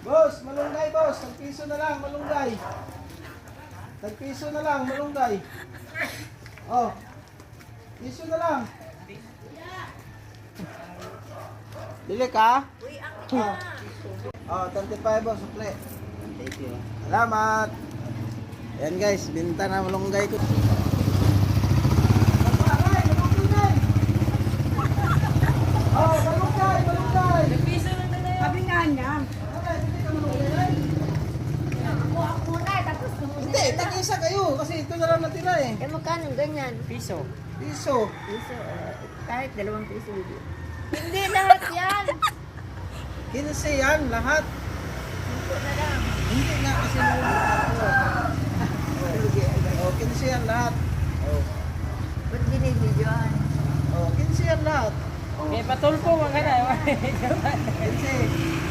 Boss, malunggay boss. Tag-piso na lang, malunggay. Tag-piso na lang, malunggay. Oh. Piso na lang. Bili ka? Uy, ang Oh. Oh, 25 boss, sukle. Thank you. Salamat. Ayan guys, binta na malunggay ko. Oh, malunggay, malunggay. piso lang na yun. Sabi nga niya. Ako muna, tapos sumunod. Hindi, tag-isa kayo kasi ito na lang natira eh. Eh, magkano ganyan? Piso. Piso. Piso, kahit 2 piso. Hindi lahat yan. 15 yan, lahat. Ito na lang. Hindi nga kasi oh, 15 yan lahat. Oh, Ba't binibidyoan? oh, 15 yan lahat. May patulpo mga na. 15.